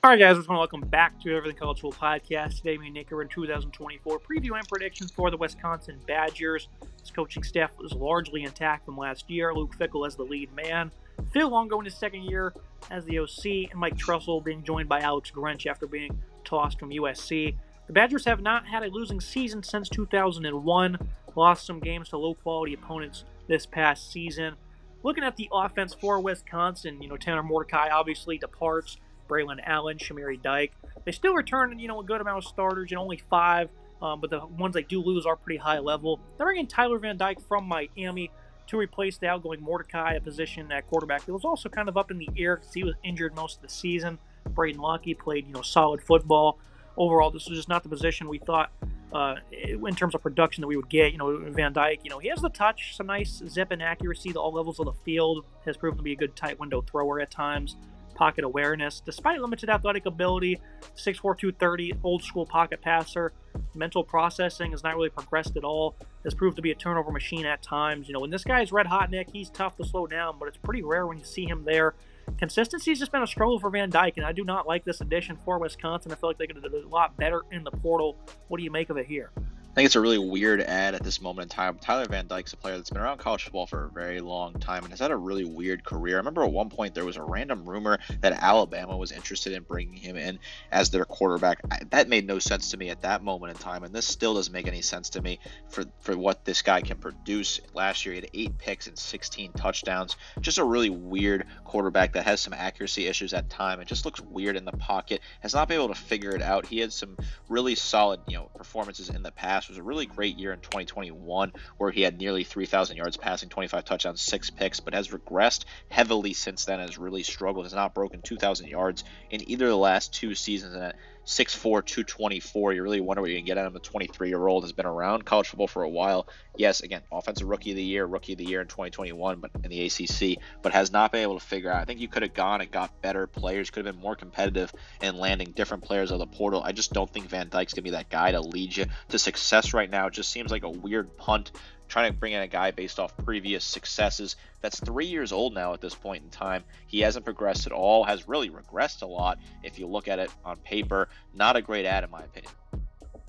All right, guys, I just want to welcome back to Everything College Football Podcast. Today, me and Nick are in 2024 preview and predictions for the Wisconsin Badgers. This coaching staff was largely intact from last year. Luke Fickell as the lead man, Phil Longo in his second year as the OC, and Mike Trussell being joined by Alex Grinch after being tossed from USC. The Badgers have not had a losing season since 2001, lost some games to low-quality opponents this past season. Looking at the offense for Wisconsin, Tanner Mordecai obviously departs. Braylon Allen, Shamiri Dyke. They still return, a good amount of starters, only 5, but the ones they do lose are pretty high level. They're bringing Tyler Van Dyke from Miami to replace the outgoing Mordecai, a position at quarterback that was also kind of up in the air because he was injured most of the season. Braden Lucky played, solid football. Overall, this was just not the position we thought in terms of production that we would get. Van Dyke, he has the touch, some nice zip and accuracy to all levels of the field, has proven to be a good tight window thrower at times. Pocket awareness, despite limited athletic ability, 6'4", 230, old school pocket passer. Mental processing has not really progressed at all. Has proved to be a turnover machine at times. When this guy's red hot, Nick, he's tough to slow down, but it's pretty rare when you see him there. Consistency's just been a struggle for Van Dyke, and I do not like this addition for Wisconsin. I feel like they could have done a lot better in the portal. What do you make of it here? I think it's a really weird ad at this moment in time. Tyler Van Dyke's a player that's been around college football for a very long time and has had a really weird career. I remember at one point there was a random rumor that Alabama was interested in bringing him in as their quarterback. That made no sense to me at that moment in time, and this still doesn't make any sense to me for what this guy can produce. Last year he had 8 picks and 16 touchdowns. Just a really weird quarterback that has some accuracy issues at time. It just looks weird in the pocket. Has not been able to figure it out. He had some really solid, performances in the past. It was a really great year in 2021 where he had nearly 3,000 yards passing, 25 touchdowns, 6 picks, but has regressed heavily since then, has really struggled, has not broken 2,000 yards in either of the last 2 seasons. And at 6'4", 224, you really wonder what you can get out of him. A 23-year-old has been around college football for a while. Yes, again, offensive rookie of the year in 2021, but in the ACC, but has not been able to figure out. I think you could have gone and got better players, could have been more competitive in landing different players of the portal. I just don't think Van Dyke's going to be that guy to lead you to success right now. It just seems like a weird punt, trying to bring in a guy based off previous successes that's 3 years old now at this point in time. He hasn't progressed at all, has really regressed a lot if you look at it on paper. Not a great ad in my opinion.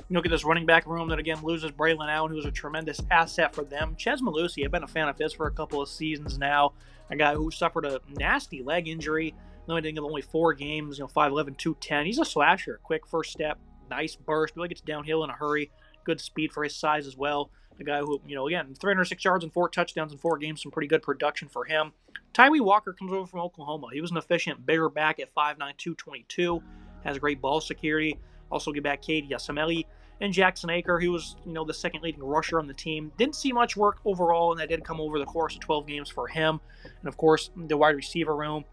Look at this running back room that again loses Braylon Allen, who's a tremendous asset for them. Ches Malusi, I've been a fan of his for a couple of seasons now. A guy who suffered a nasty leg injury, limiting of only 4 games, 5'11", 210. He's a slasher, quick first step, nice burst, really gets downhill in a hurry, good speed for his size as well. A guy who, again, 306 yards and 4 touchdowns in 4 games, some pretty good production for him. Tyree Walker comes over from Oklahoma. He was an efficient, bigger back at 5'9", 222, has great ball security. Also get back Cade Yasameli and Jackson Aker, who was, the second leading rusher on the team. Didn't see much work overall, and that did come over the course of 12 games for him. And, of course, the wide receiver room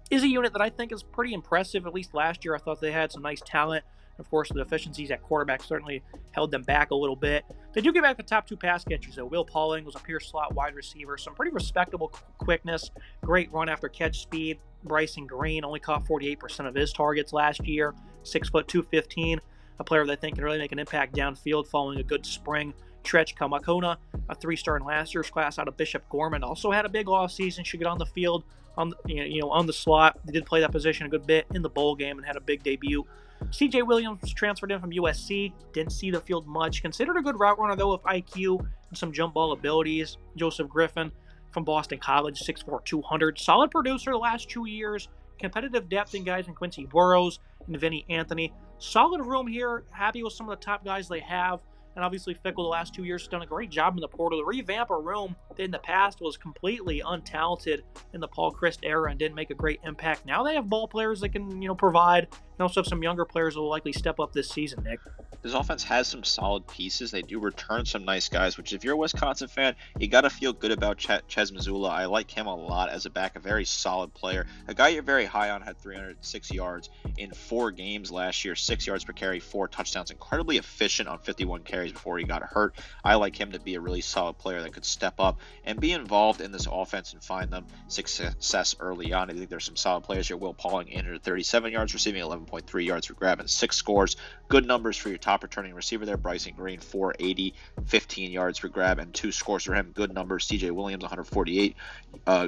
is a unit that I think is pretty impressive. At least last year I thought they had some nice talent. Of course, the deficiencies at quarterback certainly held them back a little bit. They do get back the top 2 pass catchers, though. Will Pauling was a pure slot wide receiver. Some pretty respectable quickness, great run after catch speed. Bryson Green only caught 48% of his targets last year, 6', 215. A player that I think can really make an impact downfield following a good spring. Trech Kamakona, a 3-star in last year's class out of Bishop Gorman, also had a big offseason, should get on the field on the slot. They did play that position a good bit in the bowl game and had a big debut. C.J. Williams transferred in from USC, didn't see the field much. Considered a good route runner, though, with IQ and some jump ball abilities. Joseph Griffin from Boston College, 6'4", 200. Solid producer the last 2 years. Competitive depth in guys in Quincy Burrows and Vinny Anthony. Solid room here. Happy with some of the top guys they have. And obviously Fickell the last 2 years has done a great job in the portal to revamp a room that in the past was completely untalented in the Paul Chryst era and didn't make a great impact. Now they have ball players that can, provide, and also have some younger players that will likely step up this season, Nick. This offense has some solid pieces. They do return some nice guys, which if you're a Wisconsin fan, you got to feel good about Ches Missoula. I like him a lot as a back, a very solid player. A guy you're very high on, had 306 yards in 4 games last year, 6 yards per carry, 4 touchdowns. Incredibly efficient on 51 carries before he got hurt. I like him to be a really solid player that could step up and be involved in this offense and find them success early on. I think there's some solid players here. Will Pauling, 837 yards receiving, 11.3 yards for grab, and 6 scores. Good numbers for your top top returning receiver there. Bryson Green, 480, 15 yards per grab, and 2 scores for him. Good numbers. CJ Williams, 148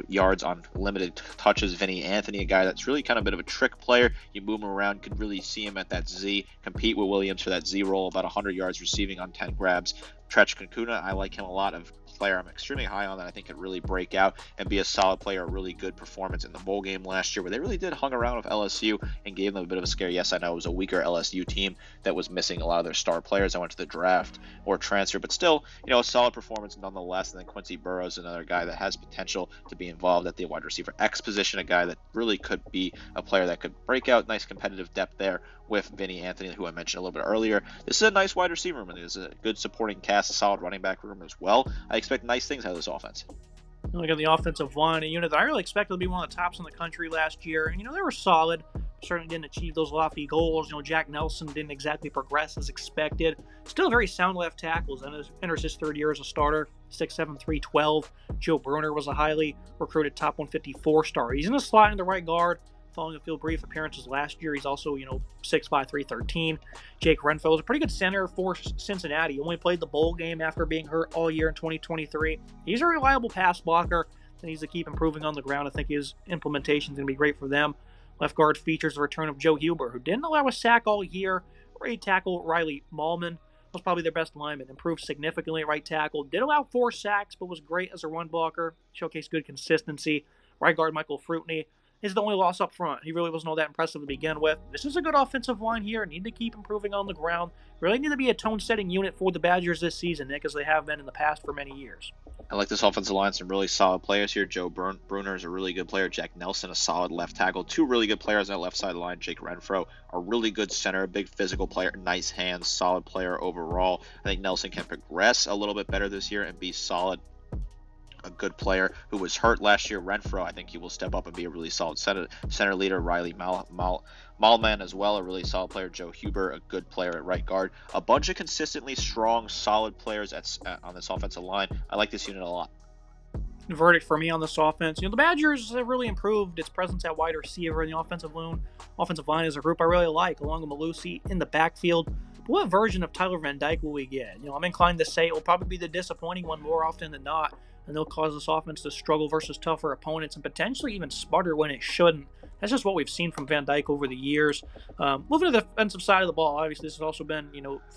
yards on limited touches. Vinny Anthony, a guy that's really kind of a bit of a trick player. You move him around, could really see him at that Z, compete with Williams for that Z role, about 100 yards receiving on 10 grabs. Tretch Kankuna, I like him a lot. Of player I'm extremely high on that I think could really break out and be a solid player. A really good performance in the bowl game last year, where they really did hung around with LSU and gave them a bit of a scare. Yes, I know it was a weaker LSU team that was missing a lot of their star players. I went to the draft or transfer, but still, a solid performance nonetheless. And then Quincy Burrows, another guy that has potential to be involved at the wide receiver X position, a guy that really could be a player that could break out. Nice competitive depth there with Vinny Anthony, who I mentioned a little bit earlier. This is a nice wide receiver room, and there's a good supporting cast, a solid running back room as well. I expect nice things out of this offense. Look at the offensive line, a unit that I really expected to be one of the tops in the country last year. And, they were solid. Certainly didn't achieve those lofty goals. Jack Nelson didn't exactly progress as expected. Still very sound left tackles, and enters his third year as a starter. 6'7", 312. Joe Bruner was a highly recruited top 154 star. He's in the slot in the right guard, following a few brief appearances last year. He's also, 6'5", 313. Jake Renfro was a pretty good center for Cincinnati. He only played the bowl game after being hurt all year in 2023. He's a reliable pass blocker and needs to keep improving on the ground. I think his implementation is going to be great for them. Left guard features the return of Joe Huber, who didn't allow a sack all year. Right tackle Riley Mahlman was probably their best lineman. Improved significantly at right tackle. Did allow 4 sacks, but was great as a run blocker. Showcased good consistency. Right guard Michael Fruitney is the only loss up front. He really wasn't all that impressive to begin with. This is a good offensive line here. Need to keep improving on the ground. Really need to be a tone-setting unit for the Badgers this season, Nick, as they have been in the past for many years. I like this offensive line. Some really solid players here. Joe Bruner is a really good player. Jack Nelson, a solid left tackle. 2 really good players on that left side of the line. Jake Renfro, a really good center, a big physical player, nice hands, solid player overall. I think Nelson can progress a little bit better this year and be solid. A good player who was hurt last year. Renfro, I think he will step up and be a really solid center leader. Riley Mahlman as well, a really solid player. Joe Huber, a good player at right guard. A bunch of consistently strong, solid players on this offensive line. I like this unit a lot. Verdict for me on this offense. The Badgers have really improved its presence at wide receiver, and the offensive line is a group I really like, along with Malusi in the backfield. But what version of Tyler Van Dyke will we get? I'm inclined to say it will probably be the disappointing one more often than not, and they'll cause this offense to struggle versus tougher opponents and potentially even sputter when it shouldn't. That's just what we've seen from Van Dyke over the years. Moving to the defensive side of the ball, obviously this has also been,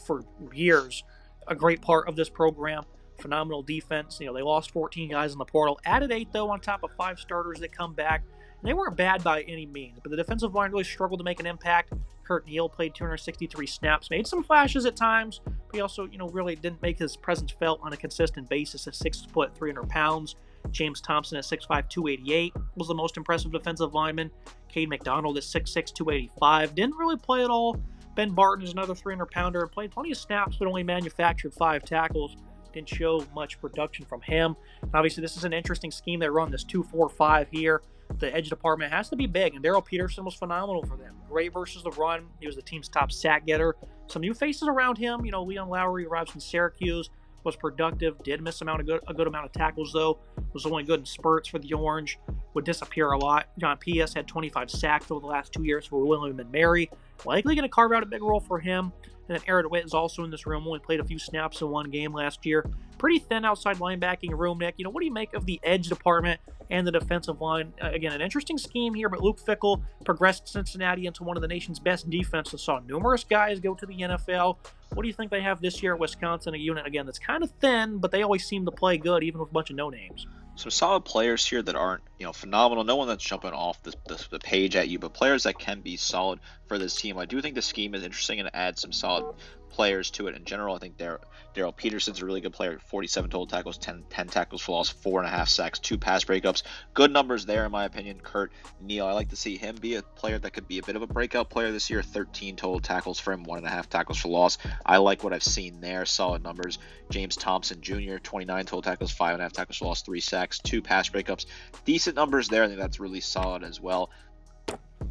for years, a great part of this program. Phenomenal defense. They lost 14 guys in the portal. Added 8, though, on top of 5 starters that come back. And they weren't bad by any means, but the defensive line really struggled to make an impact. Kurt Neal played 263 snaps, made some flashes at times, but he also, really didn't make his presence felt on a consistent basis at 6 foot, 300 pounds. James Thompson at 6'5", 288 was the most impressive defensive lineman. Cade McDonald at 6'6", 285 didn't really play at all. Ben Barton is another 300-pounder and played plenty of snaps, but only manufactured 5 tackles. Didn't show much production from him. Obviously, this is an interesting scheme they run, this 2-4-5 here. The edge department has to be big, and Darrell Peterson was phenomenal for them. Great versus the run. He was the team's top sack getter. Some new faces around him. Leon Lowry arrives from Syracuse, was productive, did miss a good amount of tackles, though. Was only good in spurts for the Orange. Would disappear a lot. John P.S. had 25 sacks over the last 2 years for William and Mary. Likely going to carve out a big role for him. And then Aaron DeWitt is also in this room. Only played a few snaps in one game last year. Pretty thin outside linebacking room, Nick. What do you make of the edge department and the defensive line? Again, an interesting scheme here, but Luke Fickell progressed Cincinnati into one of the nation's best defenses. Saw numerous guys go to the NFL. What do you think they have this year at Wisconsin? A unit, again, that's kind of thin, but they always seem to play good, even with a bunch of no-names. Some solid players here that aren't, phenomenal. No one that's jumping off the page at you, but players that can be solid for this team. I do think the scheme is interesting and adds some solid players to it in general. I think Darrell Peterson's a really good player. 47 total tackles, 10 tackles for loss, 4.5 sacks, 2 pass breakups. Good numbers there, in my opinion. Kurt Neal, I like to see him be a player that could be a bit of a breakout player this year. 13 total tackles for him, 1.5 tackles for loss. I like what I've seen there. Solid numbers. James Thompson Jr., 29 total tackles, 5.5 tackles for loss, 3 sacks, 2 pass breakups. Decent numbers there. I think that's really solid as well.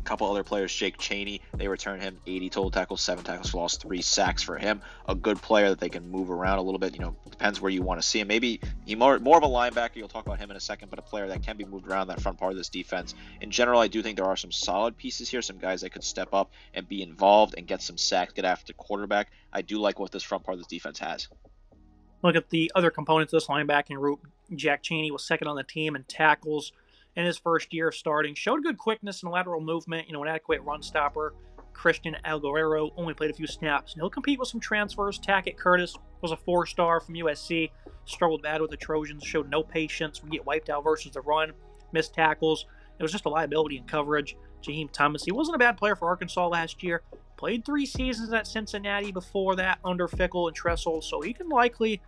couple other players, Jake Chaney, they return him 80 total tackles, 7 tackles for loss, 3 sacks for him. A good player that they can move around a little bit. Depends where you want to see him. Maybe he more of a linebacker. You'll talk about him in a second, but a player that can be moved around that front part of this defense. In general, I do think there are some solid pieces here, some guys that could step up and be involved and get some sacks, get after the quarterback. I do like what this front part of this defense has. Look at the other components of this linebacking group. Jack Chaney was second on the team in tackles in his first year of starting. Showed good quickness and lateral movement, an adequate run stopper. Christian Alguero only played a few snaps. And he'll compete with some transfers. Tackett Curtis was a 4-star from USC. Struggled bad with the Trojans. Showed no patience. Would get wiped out versus the run. Missed tackles. It was just a liability in coverage. Jaheim Thomas, he wasn't a bad player for Arkansas last year. Played 3 seasons at Cincinnati before that under Fickle and Tressel, so he'll likely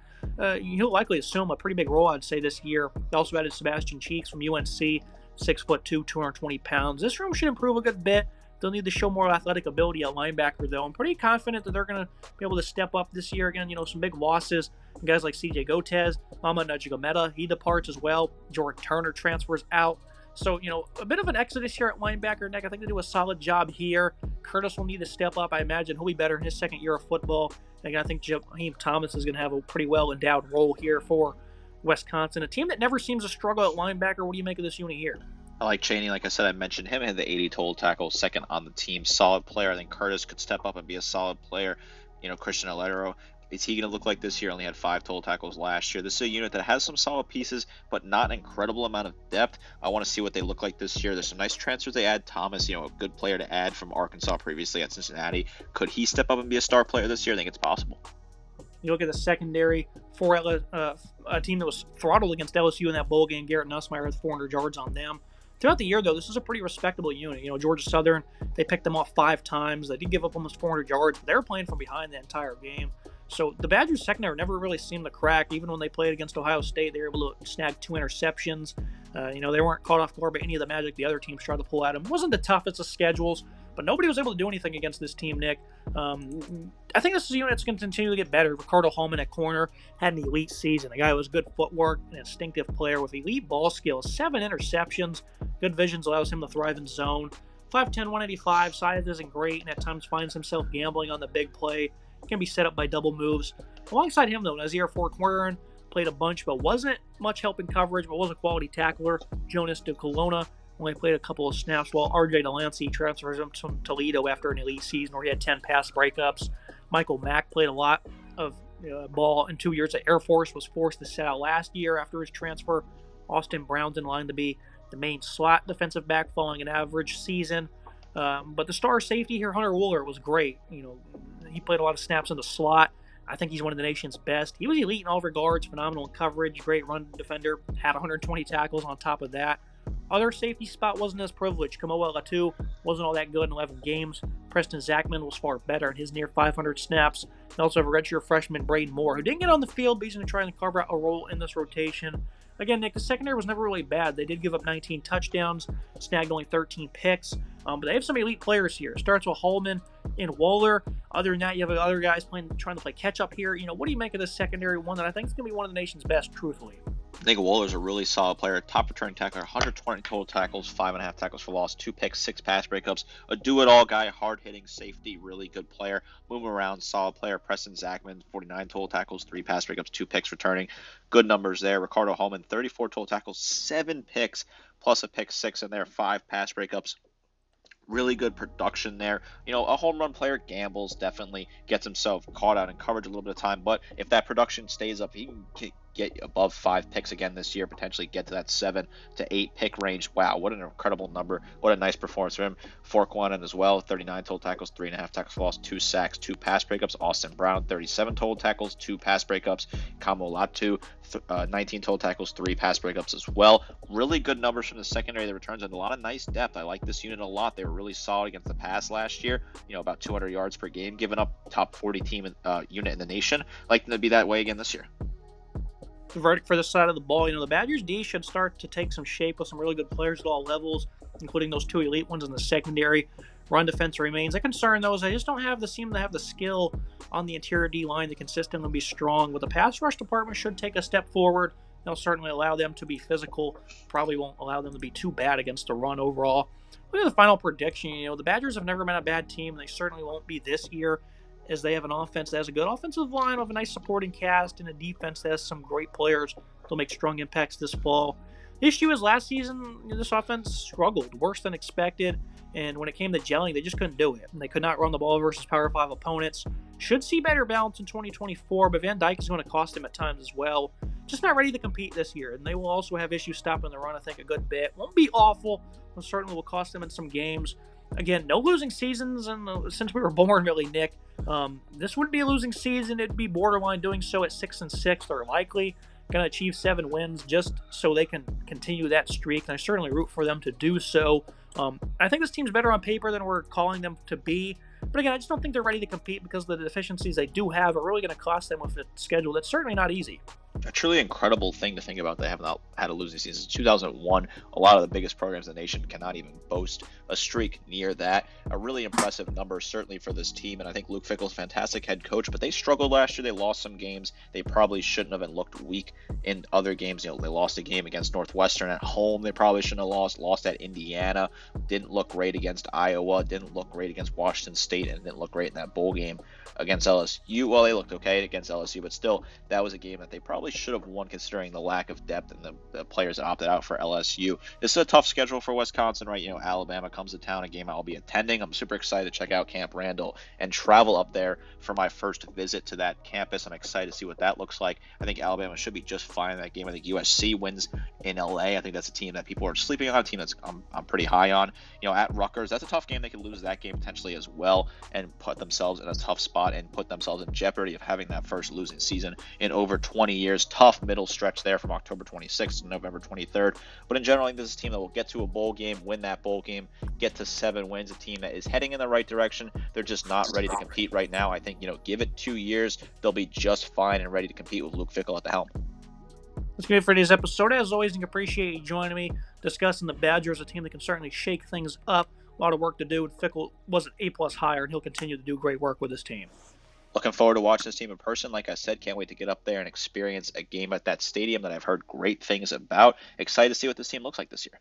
assume a pretty big role, I'd say, this year. They also added Sebastian Cheeks from UNC, 6'2", 220 pounds. This room should improve a good bit. They'll need to show more athletic ability at linebacker, though. I'm pretty confident that they're going to be able to step up this year. Again, some big losses. Guys like CJ Gotez, Mama Najigometa, he departs as well. Jordan Turner transfers out. So, a bit of an exodus here at linebacker, Nick. I think they do a solid job here. Curtis will need to step up. I imagine he'll be better in his second year of football. Again, I think Jaheim Thomas is going to have a pretty well-endowed role here for Wisconsin. A team that never seems to struggle at linebacker. What do you make of this unit here? I like Chaney. Like I said, I mentioned him. Had the 80 total tackles, second on the team. Solid player. I think Curtis could step up and be a solid player. Christian Alguero. Is he going to look like this year? Only had 5 total tackles last year. This is a unit that has some solid pieces, but not an incredible amount of depth. I want to see what they look like this year. There's some nice transfers they add. Thomas, a good player to add from Arkansas previously at Cincinnati. Could he step up and be a star player this year? I think it's possible. You look at the secondary for a team that was throttled against LSU in that bowl game. Garrett Nussmeier had 400 yards on them. Throughout the year, though, this is a pretty respectable unit. Georgia Southern, they picked them off 5 times. They did give up almost 400 yards, but they were playing from behind the entire game. So the Badgers secondary never really seemed to crack. Even when they played against Ohio State, they were able to snag 2 interceptions. They weren't caught off guard by any of the magic the other teams tried to pull at them. It wasn't the toughest of schedules, but nobody was able to do anything against this team, Nick. I think this is a unit that's going to continue to get better. Ricardo Hallman at corner had an elite season. A guy who was good footwork, an instinctive player with elite ball skills, 7 interceptions. Good visions allows him to thrive in zone. 5'10", 185, size isn't great, and at times finds himself gambling on the big play. Can be set up by double moves. Alongside him, though, Nazir Forquerin played a bunch, but wasn't much help in coverage, but was a quality tackler. Jonas De Colonna only played a couple of snaps, while RJ Delancey transfers him to Toledo after an elite season where he had 10 pass breakups. Michael Mack played a lot of ball in 2 years at Air Force, was forced to sit out last year after his transfer. Austin Brown's in line to be the main slot defensive back following an average season. But the star safety here, Hunter Wooler, was great. He played a lot of snaps in the slot. I think he's one of the nation's best. He was elite in all regards, phenomenal in coverage, great run defender, had 120 tackles on top of that. Other safety spot wasn't as privileged. Kamoa Latu wasn't all that good in 11 games. Preston Zachman was far better in his near 500 snaps. And also have a redshirt freshman, Braden Moore, who didn't get on the field, but he's going to try and carve out a role in this rotation. Again, Nick, the secondary was never really bad. They did give up 19 touchdowns, snagged only 13 picks. But they have some elite players here. It starts with Hallman and Waller. Other than that, you have other guys trying to play catch-up here. What do you make of this secondary one that I think is going to be one of the nation's best, truthfully? I think Waller's a really solid player. Top returning tackler, 120 total tackles, 5.5 tackles for loss, 2 picks, 6 pass breakups. A do-it-all guy, hard-hitting safety, really good player. Move around, solid player. Preston Zachman, 49 total tackles, 3 pass breakups, 2 picks returning. Good numbers there. Ricardo Hallman, 34 total tackles, 7 picks, plus a pick 6 in there, 5 pass breakups. Really good production there. A home run player gambles, definitely gets himself caught out in coverage a little bit of time, but if that production stays up, he can get above 5 picks again this year, potentially get to that 7 to 8 pick range. Wow, what an incredible number. What a nice performance for him. Forquerin as well, 39 total tackles, 3.5 tackles for loss, 2 sacks, 2 pass breakups. Austin Brown, 37 total tackles, 2 pass breakups. Kamo Latu, 19 total tackles, 3 pass breakups as well. Really good numbers from the secondary that returns and a lot of nice depth. I like this unit a lot. They were really solid against the pass last year, about 200 yards per game, giving up top 40 team unit in the nation. I'd like them to be that way again this year. The verdict for this side of the ball, the Badgers D should start to take some shape with some really good players at all levels, including those 2 elite ones in the secondary. Run defense remains a concern, though, as they just don't seem to have the skill on the interior D line to consistently be strong. But the pass rush department should take a step forward. They'll certainly allow them to be physical. Probably won't allow them to be too bad against the run overall. Look at the final prediction. The Badgers have never been a bad team, and they certainly won't be this year, as they have an offense that has a good offensive line with a nice supporting cast and a defense that has some great players that'll make strong impacts this fall. The issue is last season, this offense struggled, worse than expected, and when it came to gelling, they just couldn't do it. And they could not run the ball versus Power 5 opponents. Should see better balance in 2024, but Van Dyke is going to cost them at times as well. Just not ready to compete this year, and they will also have issues stopping the run, I think, a good bit. Won't be awful, but certainly will cost them in some games. Again, no losing seasons since we were born, really, Nick. This wouldn't be a losing season. It'd be borderline doing so at 6-6. They're likely going to achieve 7 wins just so they can continue that streak, and I certainly root for them to do so. I think this team's better on paper than we're calling them to be. But again, I just don't think they're ready to compete because the deficiencies they do have are really going to cost them with a schedule that's certainly not easy. A truly incredible thing to think about. They have not had a losing season since 2001. A lot of the biggest programs in the nation cannot even boast a streak near that. A really impressive number, certainly for this team. And I think Luke Fickell's a fantastic head coach, but they struggled last year. They lost some games they probably shouldn't have and looked weak in other games. They lost a game against Northwestern at home. They probably shouldn't have lost. Lost at Indiana. Didn't look great against Iowa. Didn't look great against Washington State, and didn't look great in that bowl game against LSU. Well, they looked okay against LSU, but still, that was a game that they probably should have won considering the lack of depth and the players that opted out for LSU. This is a tough schedule for Wisconsin, right? Alabama comes to town, a game I'll be attending. I'm super excited to check out Camp Randall and travel up there for my first visit to that campus. I'm excited to see what that looks like. I think Alabama should be just fine in that game. I think USC wins in LA. I think that's a team that people are sleeping on, a team that's I'm pretty high on. At Rutgers, that's a tough game. They could lose that game potentially as well and put themselves in a tough spot and put themselves in jeopardy of having that first losing season in over 20 years. Tough middle stretch there from October 26th to November 23rd. But in general, I think this is a team that will get to a bowl game, win that bowl game, get to 7 wins, a team that is heading in the right direction. They're just not ready to compete right now. I think, give it 2 years, they'll be just fine and ready to compete with Luke Fickell at the helm. That's going to be it for today's episode. As always, I appreciate you joining me, discussing the Badgers, a team that can certainly shake things up. A lot of work to do, and Fickell was an A+ hire, and he'll continue to do great work with his team. Looking forward to watching this team in person. Like I said, can't wait to get up there and experience a game at that stadium that I've heard great things about. Excited to see what this team looks like this year.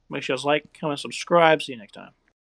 Make sure you like, comment, subscribe. See you next time.